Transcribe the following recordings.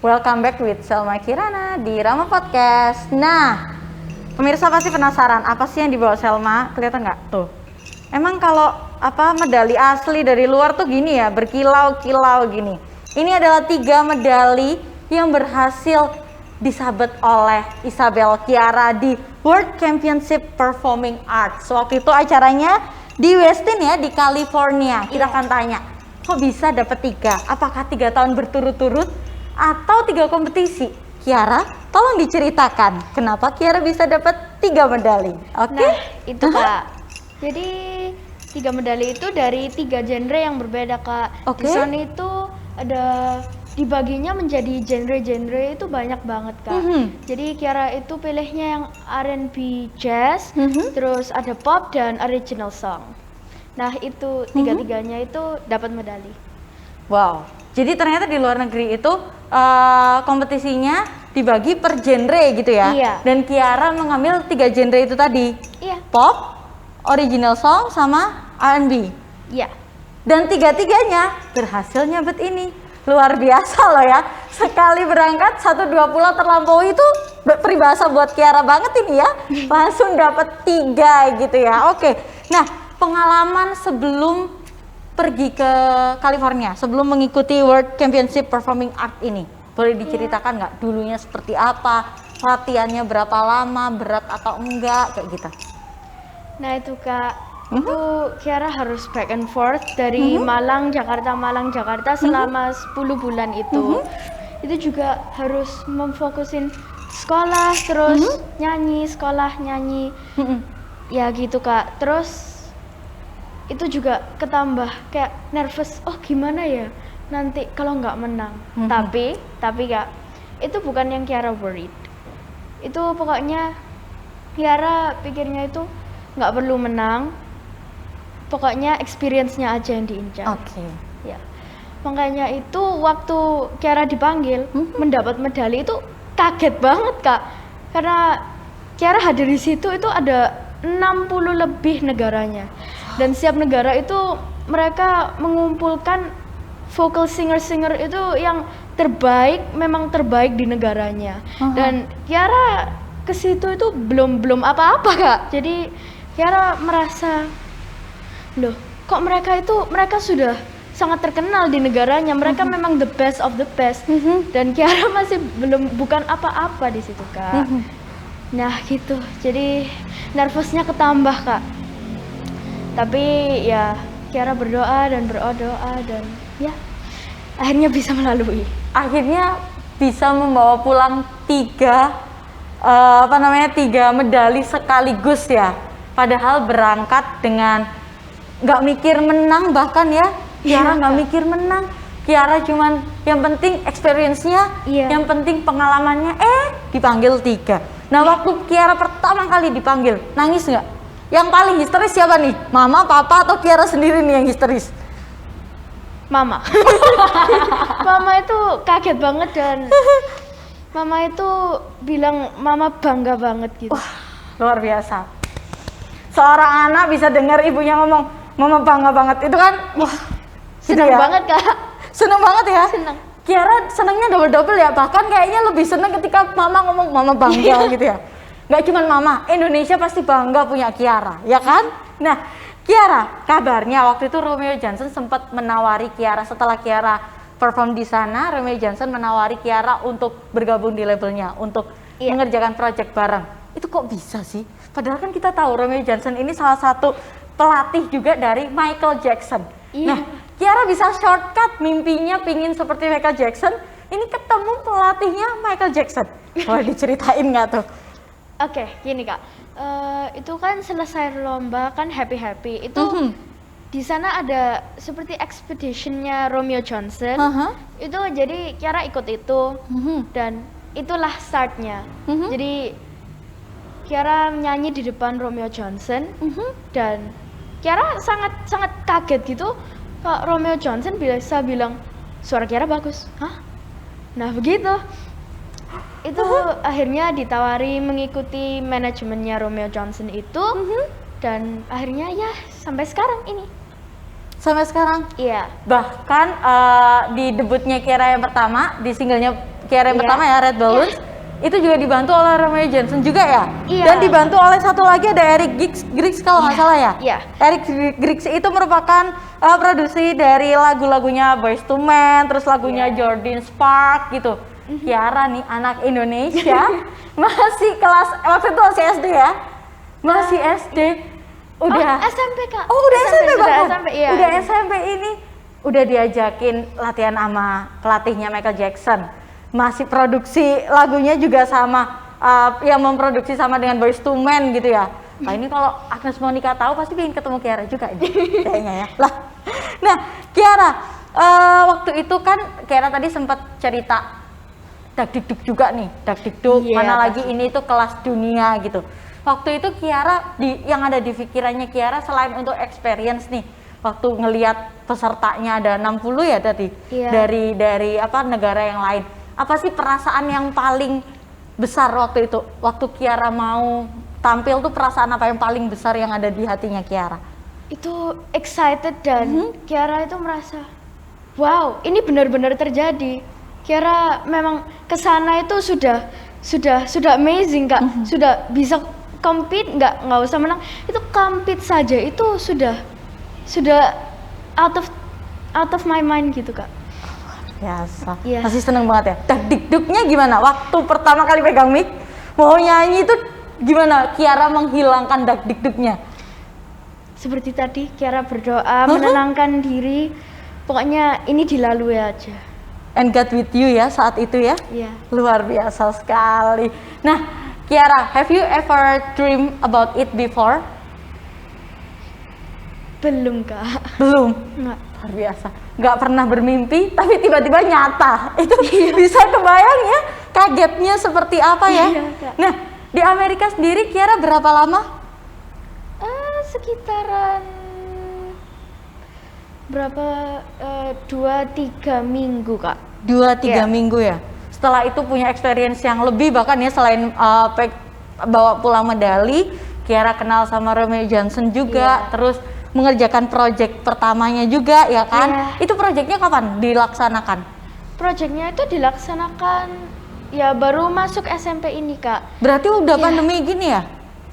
Welcome back with Selma Kirana di Rama Podcast. Nah, pemirsa pasti penasaran apa sih yang dibawa Selma? Kelihatan nggak tuh? Emang kalau medali asli dari luar tuh gini ya, berkilau-kilau gini. Ini adalah 3 medali yang berhasil disabet oleh Isabel Chiara di World Championship Performing Arts. Waktu itu acaranya di Westin ya, di California. Kita akan tanya, kok bisa dapat 3? Apakah 3 tahun berturut-turut atau 3 kompetisi? Chiara, tolong diceritakan kenapa Chiara bisa dapat 3 medali. Oke? Nah, itu Kak. Jadi 3 medali itu dari 3 genre yang berbeda Kak. Oke. Di sana itu ada dibaginya menjadi genre-genre itu banyak banget Kak. Jadi Chiara itu pilihnya yang R&B jazz, terus ada pop dan original song. Nah itu tiga-tiganya itu dapat medali. Wow, jadi ternyata di luar negeri itu kompetisinya dibagi per genre gitu ya? Iya. Dan Chiara mengambil 3 genre itu tadi? Iya. Pop, original song, sama R&B? Iya. Dan 3-tiganya berhasil nyabet ini. Luar biasa loh ya, sekali berangkat 1-2 pulau terlampaui itu peribahasa buat Chiara banget ini ya. Langsung dapat 3 gitu ya. Oke, nah pengalaman sebelum pergi ke California, sebelum mengikuti World Championship Performing Arts ini, boleh diceritakan nggak dulunya seperti apa, latihannya berapa lama, berat atau enggak, kayak gitu? Nah itu Kak, itu Chiara harus back and forth dari Malang, Jakarta selama 10 bulan itu. Itu juga harus memfokusin sekolah, terus nyanyi, sekolah, nyanyi. Ya gitu Kak, terus itu juga ketambah kayak nervous, oh gimana ya nanti kalau nggak menang. Tapi Kak, itu bukan yang Chiara worried. Itu pokoknya Chiara pikirnya itu nggak perlu menang, pokoknya experience-nya aja yang diincar. Oke. Ya, makanya itu waktu Chiara dipanggil mendapat medali itu kaget banget Kak, karena Chiara hadir di situ itu ada 60 lebih negaranya, dan setiap negara itu mereka mengumpulkan vocal singer itu yang terbaik, memang terbaik di negaranya. Dan Chiara ke situ itu belum apa-apa Kak, jadi Chiara merasa, loh kok mereka sudah sangat terkenal di negaranya, mereka memang the best of the best, dan Chiara masih bukan apa-apa di situ Kak. Nah gitu, jadi nervousnya ketambah Kak. Tapi ya Chiara berdoa dan ya akhirnya bisa melalui. Akhirnya bisa membawa pulang 3 medali sekaligus ya. Padahal berangkat dengan nggak mikir menang, bahkan ya Chiara nggak mikir menang. Chiara cuman yang penting experience-nya, yang penting pengalamannya, dipanggil 3. Nah waktu Chiara pertama kali dipanggil, nangis nggak? Yang paling histeris siapa nih? Mama, papa, atau Chiara sendiri nih yang histeris? Mama. Mama itu kaget banget, dan Mama itu bilang Mama bangga banget gitu. Wah, luar biasa. Seorang anak bisa dengar ibunya ngomong Mama bangga banget, itu kan wah Senang gitu ya? banget Kak. Seneng banget ya? Senang. Chiara senengnya double-double ya, bahkan kayaknya lebih seneng ketika Mama ngomong Mama bangga gitu ya. Nggak cuma Mama, Indonesia pasti bangga punya Chiara, ya kan? Nah, Chiara, kabarnya waktu itu Romeo Johnson sempat menawari Chiara setelah Chiara perform di sana. Romeo Johnson menawari Chiara untuk bergabung di labelnya, untuk mengerjakan project bareng. Itu kok bisa sih? Padahal kan kita tahu Romeo Johnson ini salah satu pelatih juga dari Michael Jackson. Nah, Chiara bisa shortcut mimpinya pingin seperti Michael Jackson, ini ketemu pelatihnya Michael Jackson. Boleh diceritain nggak tuh? Oke, gini Kak, itu kan selesai lomba kan happy itu di sana ada seperti expeditionnya Romeo Johnson. Itu jadi Chiara ikut itu, dan itulah startnya. Jadi Chiara nyanyi di depan Romeo Johnson, dan Chiara sangat kaget gitu. Kak Romeo Johnson bisa bilang suara Chiara bagus. Hah? Nah begitu. Itu akhirnya ditawari mengikuti manajemennya Romeo Johnson itu, dan akhirnya ya sampai sekarang ini. Sampai sekarang? Iya. Bahkan di debutnya Chiara yang pertama, di singlenya Kiara yang Iya. pertama ya, Red Balloons. Itu juga dibantu oleh Romeo Johnson juga ya? Iya. Dan dibantu oleh satu lagi ada Eric Griggs kalau nggak salah ya? Iya. Eric Griggs itu merupakan produksi dari lagu-lagunya Boyz II Men, terus lagunya Jordan Spark gitu. Kiara nih anak Indonesia masih kelas waktu itu masih SD ya? Masih SD. Udah SMP Kak. Oh, udah SMP sudah bahkan? SMP, iya. Udah SMP ini udah diajakin latihan sama pelatihnya Michael Jackson. Masih produksi lagunya juga sama yang memproduksi sama dengan Boyz II Men gitu ya. Nah ini kalau Agnes Monica tahu pasti pengen ketemu Kiara juga ini kayaknya ya. Lah. Nah, Kiara waktu itu kan Kiara tadi sempat cerita dakdikduk juga nih, dakdikduk Iya, mana lagi pasti. ini tuh kelas dunia gitu. Waktu itu Kiara yang ada di pikirannya Kiara selain untuk experience nih, waktu ngelihat pesertanya ada 60 ya tadi Iya. dari apa negara yang lain. Apa sih perasaan yang paling besar waktu itu? Waktu Kiara mau tampil tuh perasaan apa yang paling besar yang ada di hatinya Kiara? Itu excited dan Kiara itu merasa wow, ini benar-benar terjadi. Kiara memang kesana itu sudah amazing Kak. Sudah bisa compete, nggak usah menang. Itu compete saja itu sudah out of my mind gitu Kak. Biasa. Iya. Masih seneng banget ya. Dakdikduknya gimana? Waktu pertama kali pegang mic mau nyanyi itu gimana? Kiara menghilangkan dakdikduknya. Seperti tadi Kiara berdoa, menenangkan diri. Pokoknya ini dilalui aja. And God with you ya saat itu ya. Iya. Luar biasa sekali. Nah, Kiara, have you ever dream about it before? Belum Kak. Belum. Nggak. Luar biasa. Nggak pernah bermimpi, tapi tiba-tiba nyata. Itu bisa kebayang ya, kagetnya seperti apa ya. Iya, Kak. Nah, di Amerika sendiri Kiara berapa lama? Sekitaran berapa 2-3 minggu Kak. 2-3 Iya. minggu ya. Setelah itu punya experience yang lebih bahkan ya selain bawa pulang medali, Kiara kenal sama Romeo Johnson juga, Iya. terus mengerjakan project pertamanya juga ya kan? Iya. Itu projectnya kapan dilaksanakan? Proyeknya itu dilaksanakan ya baru masuk SMP ini Kak. Berarti udah Iya. pandemi gini ya?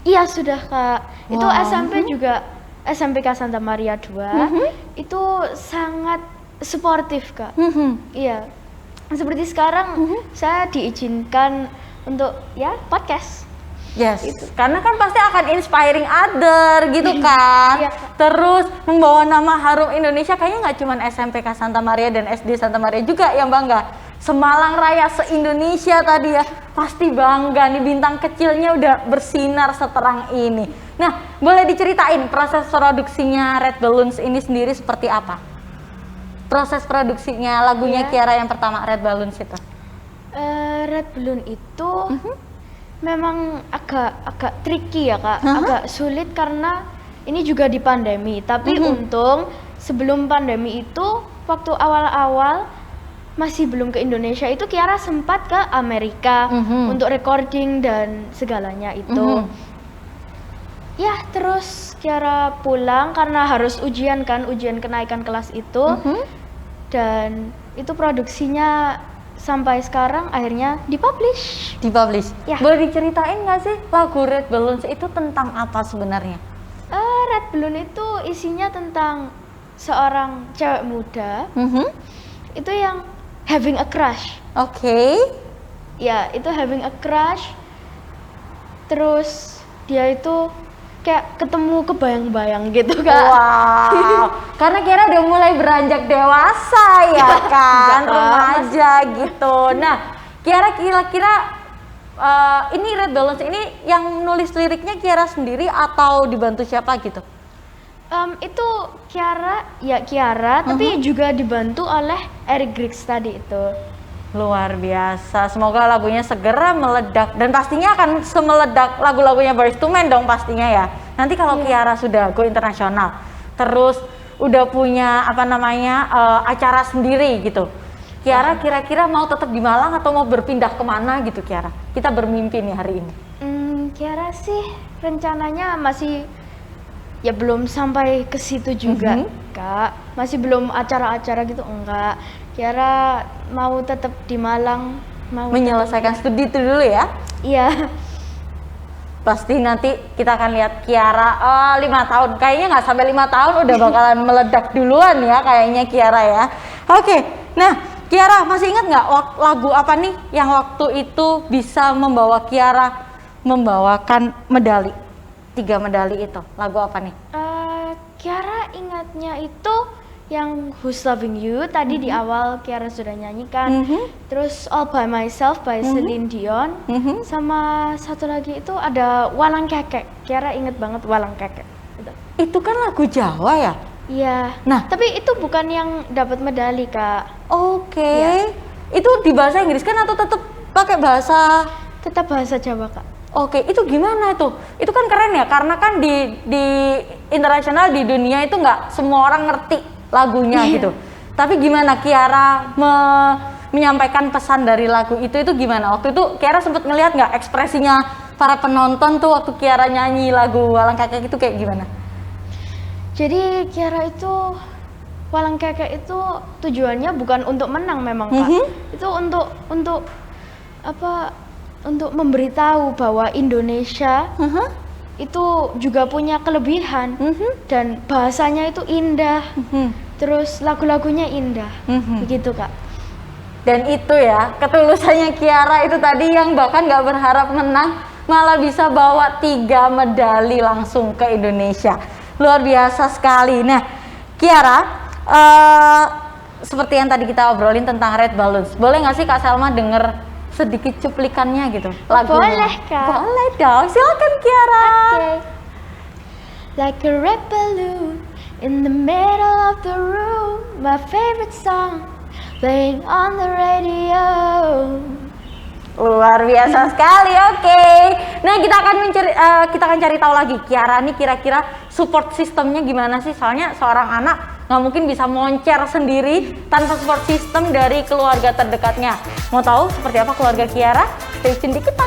Iya sudah Kak. Itu Wow. SMP juga SMPK Santa Maria 2 itu sangat suportif Kak. Iya. Seperti sekarang saya diizinkan untuk ya podcast. Yes, karena kan pasti akan inspiring other gitu kan. Iya. Terus membawa nama harum Indonesia kayaknya nggak cuma SMPK Santa Maria dan SD Santa Maria juga yang bangga. Semalang Raya se-Indonesia tadi ya, pasti bangga nih bintang kecilnya udah bersinar seterang ini. Nah, boleh diceritain proses produksinya Red Balloons ini sendiri seperti apa? Proses produksinya lagunya Iya. Kiara yang pertama Red Balloons itu. Red Balloon itu memang agak tricky ya Kak, agak sulit karena ini juga di pandemi. Tapi untung sebelum pandemi itu waktu awal-awal masih belum ke Indonesia itu Kiara sempat ke Amerika untuk recording dan segalanya itu. Ya terus Kiara pulang karena harus ujian kan, ujian kenaikan kelas itu. Dan itu produksinya sampai sekarang akhirnya dipublish. Dipublish. Ya. Boleh diceritain nggak sih lagu Red Balloons itu tentang apa sebenarnya? Red Balloon itu isinya tentang seorang cewek muda itu yang having a crush. Oke. Ya, itu having a crush. Terus dia itu kayak ketemu kebayang-bayang gitu Kak. Wow. Karena Kiara udah mulai beranjak dewasa ya kan, Enggak, Kak. remaja gitu. Nah, Kiara kira-kira ini Red Balloons ini yang nulis liriknya Kiara sendiri atau dibantu siapa gitu? Itu Kiara, tapi juga dibantu oleh Eric Griggs tadi itu. Luar biasa, semoga lagunya segera meledak dan pastinya akan semeledak lagu-lagunya Boyz II Men dong pastinya ya. Nanti kalau Kiara sudah go internasional, terus udah punya apa namanya acara sendiri gitu, Kiara kira-kira mau tetap di Malang atau mau berpindah kemana gitu Kiara? Kita bermimpi nih hari ini. Kiara sih rencananya masih ya belum sampai ke situ juga Kak, masih belum acara-acara gitu enggak. Kiara mau tetap di Malang Mau. menyelesaikan studi itu dulu ya. Iya. Pasti nanti kita akan lihat Kiara 5 tahun. Kayaknya nggak sampai 5 tahun udah bakalan meledak duluan ya kayaknya Kiara ya. Oke, nah Kiara masih ingat nggak lagu apa nih yang waktu itu bisa membawa Kiara membawakan medali? 3 medali itu, lagu apa nih? Kiara ingatnya itu yang Who's Loving You tadi di awal Kiara sudah nyanyikan. Terus All By Myself by Celine Dion. Sama satu lagi itu ada Walang Kekek. Kiara inget banget Walang Kekek. Itu kan lagu Jawa ya? Iya. Nah, tapi itu bukan yang dapat medali, Kak. Oke. Iya. Itu di bahasa Inggris kan atau tetap pakai bahasa? Tetap bahasa Jawa, Kak. Oke, itu gimana itu? Itu kan keren ya, karena kan di internasional di dunia itu nggak semua orang ngerti lagunya gitu. Tapi gimana Kiara menyampaikan pesan dari lagu itu gimana? Waktu itu Kiara sempat ngelihat nggak ekspresinya para penonton tuh waktu Kiara nyanyi lagu Walang Kekek itu kayak gimana? Jadi Kiara itu Walang Kekek itu tujuannya bukan untuk menang memang, Kak. Itu untuk apa? Untuk memberitahu bahwa Indonesia itu juga punya kelebihan dan bahasanya itu indah, terus lagu-lagunya indah, begitu Kak. Dan itu ya ketulusannya Kiara itu tadi yang bahkan nggak berharap menang malah bisa bawa 3 medali langsung ke Indonesia, luar biasa sekali. Nah Kiara, seperti yang tadi kita obrolin tentang Red Balloons, boleh nggak sih Kak Selma denger sedikit cuplikannya gitu lagunya? Boleh Kak. Boleh dong, silakan Kiara. Okay. Like a red balloon in the middle of the room, my favorite song playing on the radio. Luar biasa sekali. Oke. Nah kita akan cari tahu lagi Kiara nih kira-kira support sistemnya gimana sih? Soalnya seorang anak nggak mungkin bisa moncer sendiri tanpa support system dari keluarga terdekatnya. Mau tahu seperti apa keluarga Kiara? Stay tune di kita.